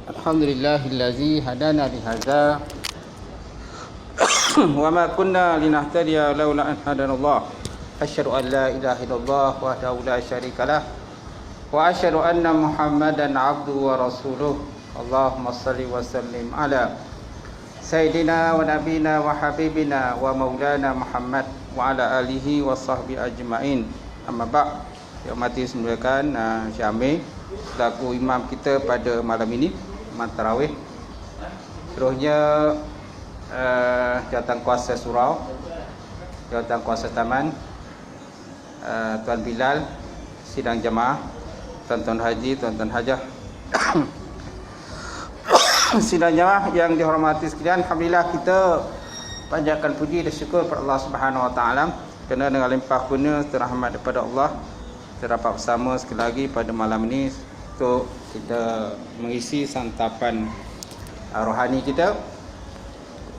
Alhamdulillahillazi hadana lihadza wa ma kunna linahtadiya laula an hadanallah. Asyhadu an la ilaha illallah wahdahu la syarikalah wa asyhadu anna Muhammadan abduhu wa rasuluh. Allahumma shalli wa sallim ala sayyidina wa nabina wa habibina wa maulana Muhammad wa ala alihi wa sahbihi ajma'in. Amma ba'd. Yang mati semuliakan Syamil selaku imam kita pada malam ini, imam tarawih. Seterusnya jawatan kuasa surau, jawatan kuasa taman, Tuan Bilal, sidang jemaah, tuan-tuan haji, tuan-tuan hajah, sidang jemaah yang dihormati sekalian. Alhamdulillah, kita panjatkan puji dan syukur kepada Allah Subhanahu Wa Taala kerana dengan limpah kurnia rahmat daripada Allah kita dapat bersama sekali lagi pada malam ini untuk kita mengisi santapan rohani kita,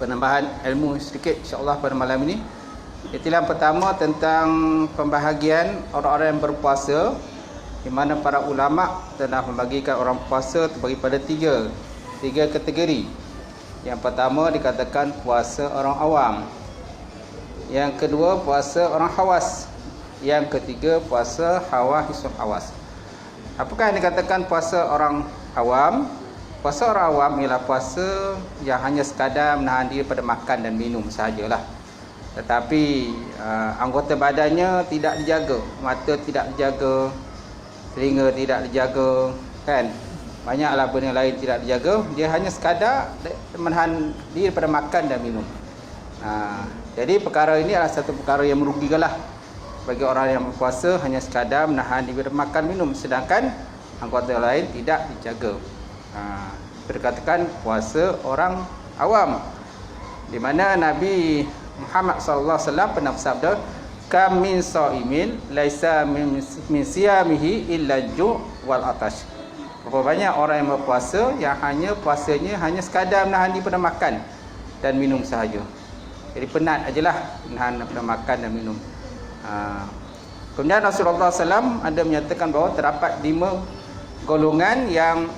penambahan ilmu sedikit insya-Allah pada malam ini. Itulah pertama tentang pembahagian orang-orang yang berpuasa, di mana para ulama telah membagikan orang puasa terbagi pada tiga kategori. Yang pertama dikatakan puasa orang awam, yang kedua puasa orang khawas, yang ketiga puasa hawa hisab awas. Apakah yang dikatakan puasa orang awam? Puasa orang awam ialah puasa yang hanya sekadar menahan diri pada makan dan minum sahajalah. Tetapi anggota badannya tidak dijaga, mata tidak dijaga, telinga tidak dijaga, kan? Banyaklah benda lain tidak dijaga. Dia hanya sekadar menahan diri pada makan dan minum. Jadi perkara ini adalah satu perkara yang merugikanlah bagi orang yang berpuasa, hanya sekadar menahan diri makan minum, sedangkan anggota lain tidak dijaga. Dikatakan puasa orang awam, di mana Nabi Muhammad sallallahu alaihi wasallam pernah bersabda, kam min shaimin laisa min siyamihi illa ju' wal atash. Berapa banyak orang yang berpuasa yang puasanya hanya sekadar menahan diri pada makan dan minum sahaja. Jadi penat ajalah menahan pada makan dan minum. Kemudian Rasulullah SAW ada menyatakan bahawa terdapat 5 golongan yang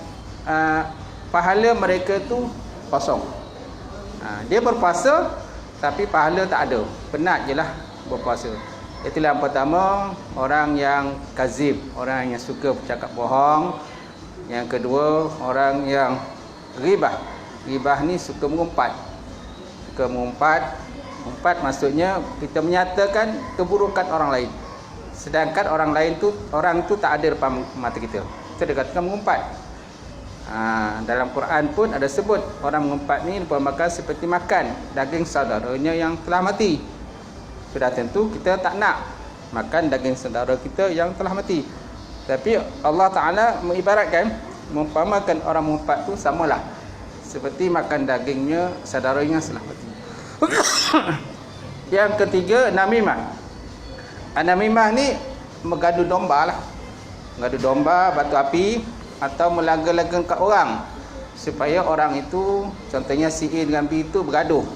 pahala mereka tu kosong. Dia berpuasa tapi pahala tak ada, penat je lah berpuasa. Itulah yang pertama, orang yang kazib, orang yang suka bercakap bohong. Yang kedua, orang yang ghibah. Ghibah ni suka mengumpat. Umpat maksudnya kita menyatakan keburukan orang lain, sedangkan orang tu tak ada depan mata kita. Itu dikatakan mengumpat. Dalam Quran pun ada sebut orang mengumpat ni merupakan seperti makan daging saudaranya yang telah mati. Sudah tentu kita tak nak makan daging saudara kita yang telah mati. Tapi Allah Ta'ala mengibaratkan, mengumpamakan orang mengumpat tu samalah seperti makan dagingnya saudaranya yang telah mati. Yang ketiga, namimah. Namimah ni mengadu domba lah. Mengadu domba, batu api, atau melaga-laga kat orang supaya orang itu, contohnya si A dengan B itu bergaduh.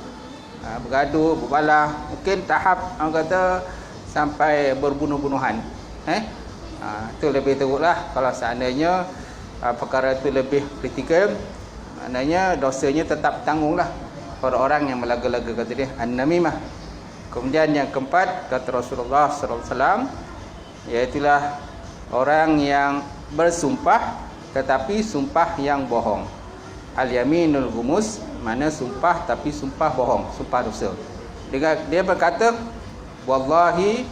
Bergaduh, berbalah, mungkin tahap orang kata sampai berbunuh-bunuhan. Itu lebih teruklah kalau seandainya perkara itu lebih kritikal. Maknanya dosanya tetap tanggunglah pada orang yang melaga-laga, kata dia an-namimah. Kemudian yang keempat, kata Rasulullah SAW, iaitulah orang yang bersumpah tetapi sumpah yang bohong. Al-yaminul gumus, mana sumpah tapi sumpah bohong, sumpah dosa. Dia berkata, wallahi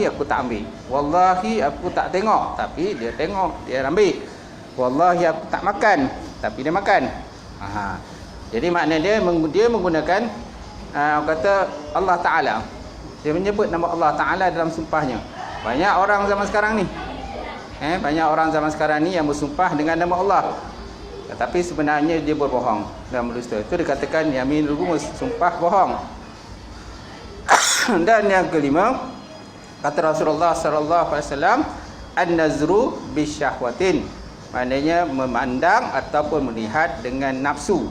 aku tak ambil, wallahi aku tak tengok, tapi dia tengok, dia ambil. Wallahi aku tak makan, tapi dia makan. Jadi maknanya dia menggunakan kata Allah Ta'ala. Dia menyebut nama Allah Ta'ala dalam sumpahnya. Banyak orang zaman sekarang ni yang bersumpah dengan nama Allah, tetapi sebenarnya dia berbohong dan berdusta. Itu dikatakan yaminul gumus, sumpah bohong. Dan yang kelima, kata Rasulullah sallallahu alaihi wasallam, an-nazru bisyahwatin. Maknanya memandang ataupun melihat dengan nafsu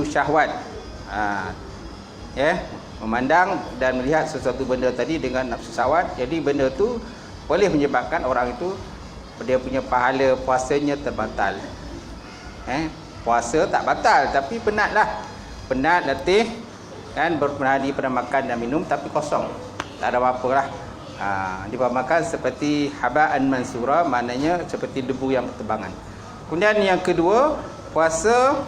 syahwat. Memandang dan melihat sesuatu benda tadi dengan nafsu syahwat. Jadi benda tu boleh menyebabkan orang itu dia punya pahala puasanya terbatal. Puasa tak batal, tapi penatlah. Penat, letih, kan, berpenadi pada makan dan minum, tapi kosong. Tak ada apa-apa lah. Dipahamkan seperti haba'an mansura, maknanya seperti debu yang berterbangan. Kemudian yang kedua, puasa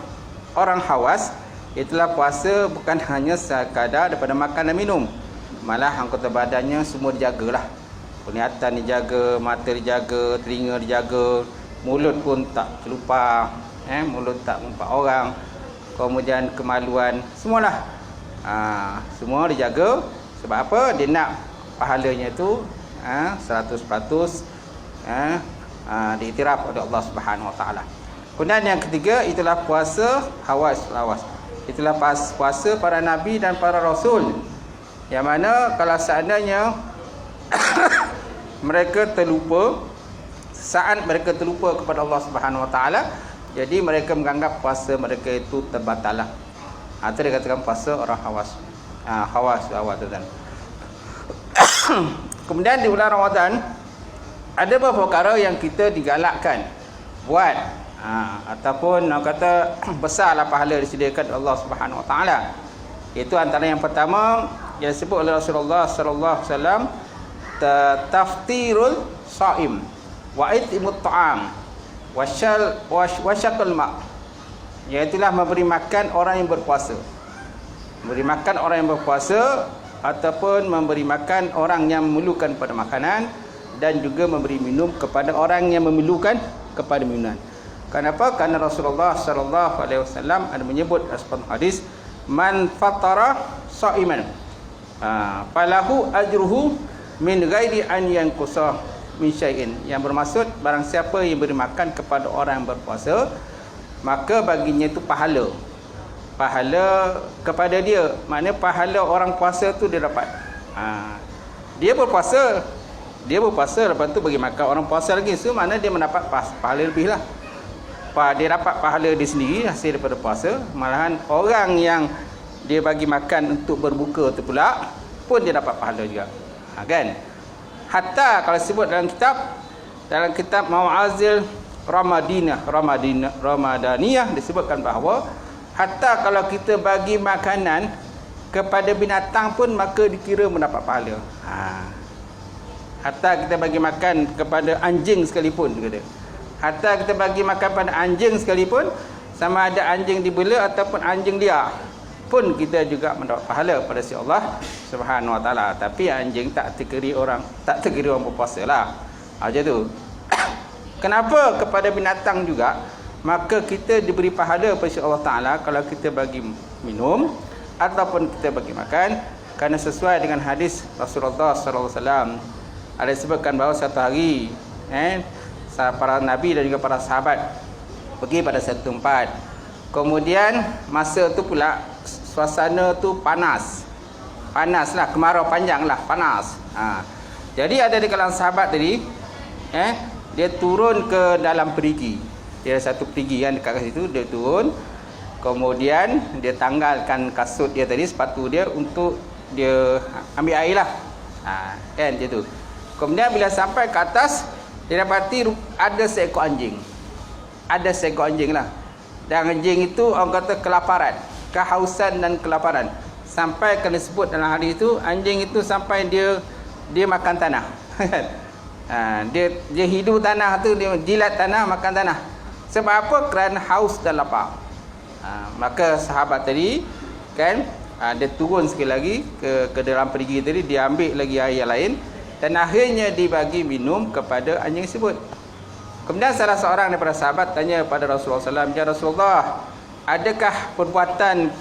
orang hawas. Itulah puasa bukan hanya sekadar daripada makan dan minum, malah anggota badannya semua dijagalah. Penglihatan dijaga, mata dijaga, telinga dijaga, mulut pun tak terlupa, mulut tak mengumpat orang, kemudian kemaluan, semualah. Semua dijaga. Sebab apa? Dia nak pahalanya itu 100% diiktiraf oleh Allah Subhanahu Wa Taala. Kemudian yang ketiga, itulah puasa hawas. Itulah puasa para nabi dan para rasul, yang mana kalau seandainya mereka terlupa, saat mereka terlupa kepada Allah Subhanahu Wa Taala, jadi mereka menganggap puasa mereka itu terbatal lah. Itu dikatakan puasa orang hawas. Hawas dan kemudian di bulan Ramadan ada beberapa perkara yang kita digalakkan buat, ataupun kata besarlah pahala disediakan Allah Subhanahu Wa Taala. Itu antara yang pertama yang disebut oleh Rasulullah sallallahu alaihi wasallam, taftirul shaim wa it'imut ta'am wa syaqal ma', iaitulah memberi makan orang yang berpuasa. Memberi makan orang yang berpuasa, ataupun memberi makan orang yang memerlukan pada makanan, dan juga memberi minum kepada orang yang memerlukan kepada minuman. Kenapa? Karena Rasulullah sallallahu alaihi wasallam ada menyebut dalam hadis, man fatara shaiman falahu ajruhu min ghairi an yanqusa min syai'in. Yang bermaksud, barang siapa yang beri makan kepada orang yang berpuasa, maka baginya itu pahala kepada dia. Maknanya pahala orang puasa tu dia dapat. Dia berpuasa, lepas tu bagi makan orang puasa lagi, so mana dia mendapat pahala lebih lah. Dia dapat pahala dia sendiri hasil daripada puasa, malahan orang yang dia bagi makan untuk berbuka tu pula pun dia dapat pahala juga, kan. Hatta kalau sebut dalam kitab Mawazil Ramadaniyah disebutkan bahawa hatta kalau kita bagi makanan kepada binatang pun maka dikira mendapat pahala. Hatta kita bagi makan kepada anjing sekalipun, kata. Hatta kita bagi makan pada anjing sekalipun, sama ada anjing dibela ataupun anjing liar, pun kita juga mendapat pahala pada si Allah Subhanahu Wa Taala. Tapi anjing tak terkira orang berpuasa lah. Macam tu. Kenapa kepada binatang juga maka kita diberi pahala pada Allah Ta'ala kalau kita bagi minum ataupun kita bagi makan? Kerana sesuai dengan hadis Rasulullah SAW, ada disebutkan bahawa satu hari para nabi dan juga para sahabat pergi pada satu tempat. Kemudian masa tu pula suasana tu panas lah, kemarau panjang lah, panas. Jadi ada di kalangan sahabat tadi, dia turun ke dalam perigi. Dia ada satu perigi kan dekat situ, dia turun. Kemudian dia tanggalkan kasut dia tadi, sepatu dia, untuk dia ambil air lah. Kan dia tu. Kemudian bila sampai ke atas, dia dapati ada seekor anjing. Ada seekor anjing lah. Dan anjing itu orang kata kelaparan, kehausan dan kelaparan. Sampai kena sebut dalam hadis itu, anjing itu sampai dia makan tanah. Dia hidup tanah tu, dia jilat tanah, makan tanah. Sebab apa? Kerana haus dan lapar. Maka sahabat tadi kan, dia turun sekali lagi ke dalam perigi tadi, dia ambil lagi air lain, dan akhirnya dibagi minum kepada anjing tersebut. Kemudian salah seorang daripada sahabat tanya pada Rasulullah SAW, "Ya Rasulullah, adakah perbuatan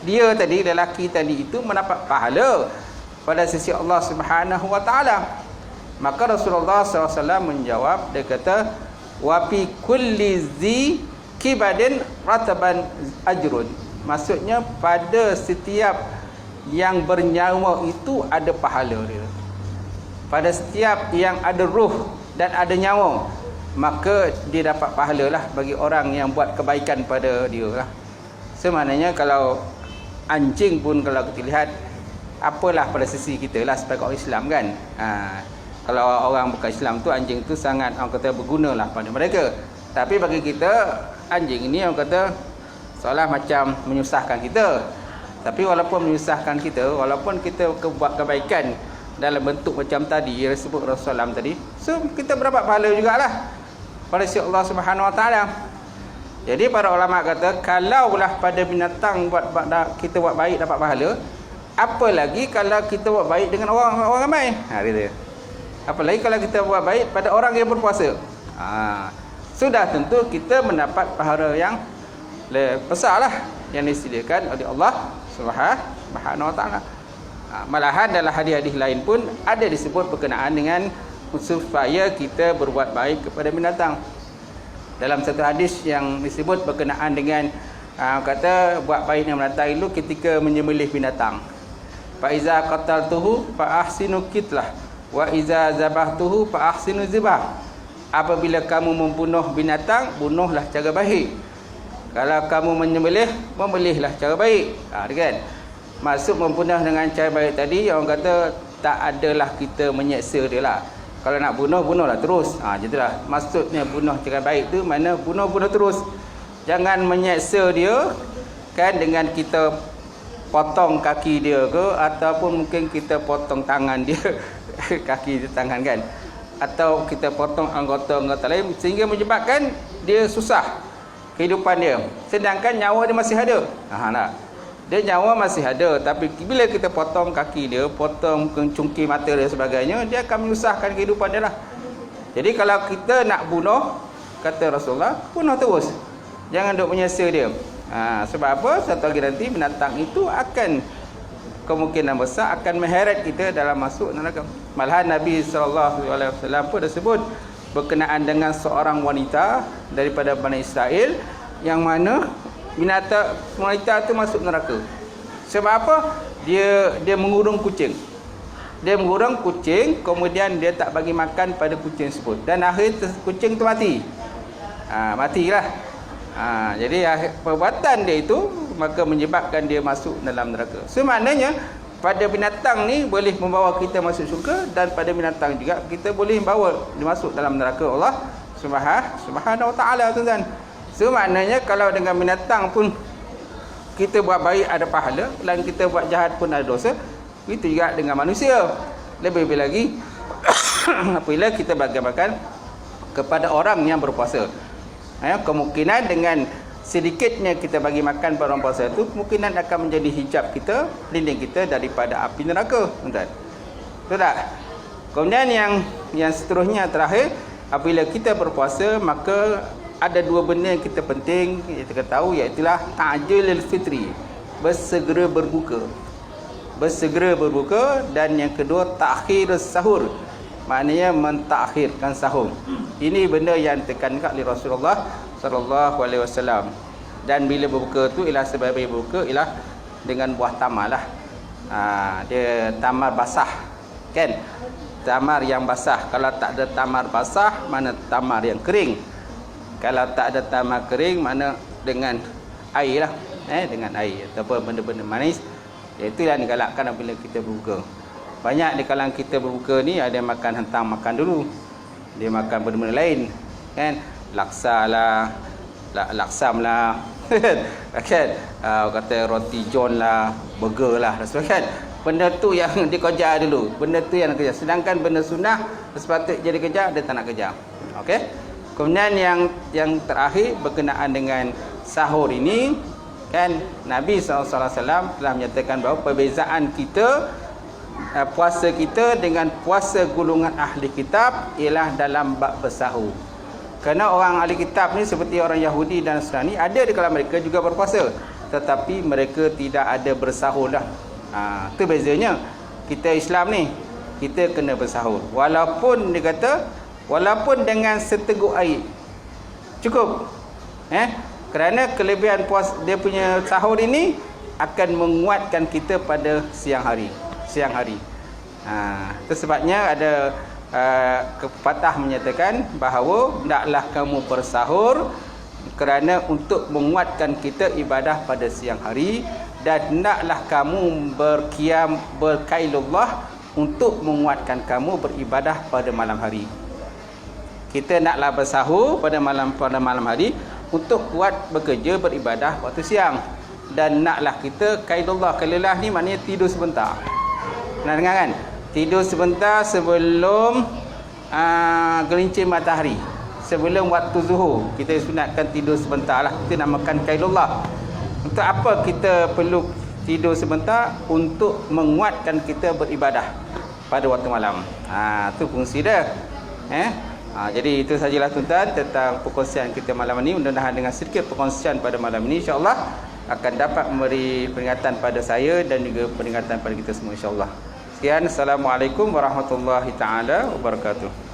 dia tadi, lelaki tadi itu, mendapat pahala pada sisi Allah Subhanahu Wa Taala?" Maka Rasulullah SAW menjawab, dia kata, "Wa fi kulli zi kibadin rataban ajrun." Maksudnya pada setiap yang bernyawa itu ada pahala dia. Pada setiap yang ada ruh dan ada nyawa, maka dia dapat pahala lah bagi orang yang buat kebaikan pada dia lah. Sebenarnya kalau anjing pun kalau kita lihat, apalah pada sisi kita lah sebagai orang Islam kan. Kalau orang bukan Islam tu, anjing tu sangat orang kata berguna lah pada mereka. Tapi bagi kita, anjing ini orang kata seolah macam menyusahkan kita. Tapi walaupun menyusahkan kita, walaupun kita buat kebaikan dalam bentuk macam tadi yang disebut Rasulullah tadi, so kita berdapat pahala jugalah pada sisi Allah Subhanahu Wa Taala. Jadi para ulama kata kalaulah pada binatang kita buat baik dapat pahala, apalagi kalau kita buat baik dengan orang ramai. Gitu. Apalagi kalau kita buat baik pada orang yang berpuasa. Sudah tentu kita mendapat pahala yang besarlah yang disediakan oleh Allah Subhanahu Wa Taala. Malahan dalam hadis-hadis lain pun ada disebut berkenaan dengan supaya kita berbuat baik kepada binatang. Dalam satu hadis yang disebut berkenaan dengan kata buat baik dengan binatang itu ketika menyembelih binatang. Fa iza qataltuhu fa ahsinu qitlah wa iza zabahtuhu fa ahsinu zibah. Apabila kamu membunuh binatang, bunuhlah cara baik. Kalau kamu menyembelih, membelihlah cara baik. Kan? Maksud membunuh dengan cara baik tadi, orang kata tak adalah kita menyeksa dia lah. Kalau nak bunuh, bunuhlah terus. Gitulah. Maksudnya bunuh cara baik tu mana bunuh terus. Jangan menyeksa dia kan dengan kita potong kaki dia ke, ataupun mungkin kita potong tangan dia kaki dia tangan kan, atau kita potong anggota-anggota lain sehingga menyebabkan dia susah kehidupan dia, sedangkan nyawa dia masih ada. Dia nyawa masih ada, tapi bila kita potong kaki dia, potong cungkil mata dia sebagainya, dia akan menyusahkan kehidupan dia lah. Jadi kalau kita nak bunuh, kata Rasulullah, bunuh terus, jangan duk menyeksa dia. Sebab apa? Satu hari nanti binatang itu akan kemungkinan besar akan mengheret kita dalam masuk neraka. Malahan Nabi SAW pun dah sebut berkenaan dengan seorang wanita daripada Bani Israel yang mana binatang wanita itu masuk neraka. Sebab apa? Dia mengurung kucing. Dia mengurung kucing, kemudian dia tak bagi makan pada kucing tersebut, dan akhir kucing itu mati. Matilah. Jadi perbuatan dia itu maka menyebabkan dia masuk dalam neraka. So maknanya pada binatang ni boleh membawa kita masuk syurga, dan pada binatang juga kita boleh bawa dia masuk dalam neraka Allah Subhanahu Wa Taala, tuan-tuan. So maknanya kalau dengan binatang pun kita buat baik ada pahala, dan kita buat jahat pun ada dosa. Itu juga dengan manusia. Lebih-lebih lagi apabila kita bagi makan kepada orang yang berpuasa. Kemungkinan dengan sedikitnya kita bagi makan pada orang puasa itu, kemungkinan akan menjadi hijab kita, pelindung kita daripada api neraka, tuan-tuan. Betul tak? Kemudian yang seterusnya terakhir, apabila kita berpuasa, maka ada dua benda yang kita penting kita tahu, iaitu ta'jilul fitri, bersegera berbuka. Bersegera berbuka, dan yang kedua ta'khirus sahur, maknanya mentakhirkan sahur. Ini benda yang ditekankan oleh Rasulullah sallallahu alaihi wasallam. Dan bila berbuka tu ialah sebaik-baik berbuka ialah dengan buah tamar lah. Dia tamar basah, kan? Tamar yang basah. Kalau tak ada tamar basah, mana tamar yang kering. Kalau tak ada tamar kering, mana dengan air lah, dengan air ataupun benda-benda manis. Itu yang digalakkan apabila kita berbuka. Banyak di kalangan kita berbuka ni ada yang makan hentang makan dulu, dia makan benda-benda lain, kan? Laksa lah, laksam lah, kan? Kata roti john lah, burger lah, kan? Benda tu yang dikejar dulu, benda tu yang dikejar. Sedangkan benda sunnah sepatutnya jadi kejar, dia tak nak kejar. Okey. Kemudian yang terakhir berkenaan dengan sahur ini, kan, Nabi SAW telah menyatakan bahawa perbezaan kita, puasa kita dengan puasa golongan ahli kitab ialah dalam bab bersahur. Kerana orang ahli kitab ni seperti orang Yahudi dan Nasrani, ada di kalangan mereka juga berpuasa, tetapi mereka tidak ada bersahur dah. Itu bezanya. Kita Islam ni, kita kena bersahur. Walaupun dia kata, walaupun dengan seteguk air cukup. Kerana kelebihan dia punya sahur ini akan menguatkan kita pada siang hari. Itu sebabnya ada pepatah menyatakan bahawa hendaklah kamu bersahur kerana untuk menguatkan kita ibadah pada siang hari, dan hendaklah kamu berqiyam berkailullah untuk menguatkan kamu beribadah pada malam hari. Kita naklah bersahur pada malam hari untuk kuat bekerja beribadah waktu siang. Dan naklah kita kaidullah, kailulah ni maknanya tidur sebentar. Nak dengar kan? Tidur sebentar sebelum gelincir matahari, sebelum waktu zuhur. Kita sunatkan tidur sebentar lah. Kita namakan kailullah. Untuk apa kita perlu tidur sebentar? Untuk menguatkan kita beribadah pada waktu malam. Tu fungsi dia. Jadi itu sajalah tuan-tuan tentang perkongsian kita malam ini. Mudah-mudahan dengan sedikit perkongsian pada malam ini, insya-Allah akan dapat memberi peringatan pada saya dan juga peringatan pada kita semua, insya-Allah. Sekian, assalamualaikum warahmatullahi taala wabarakatuh.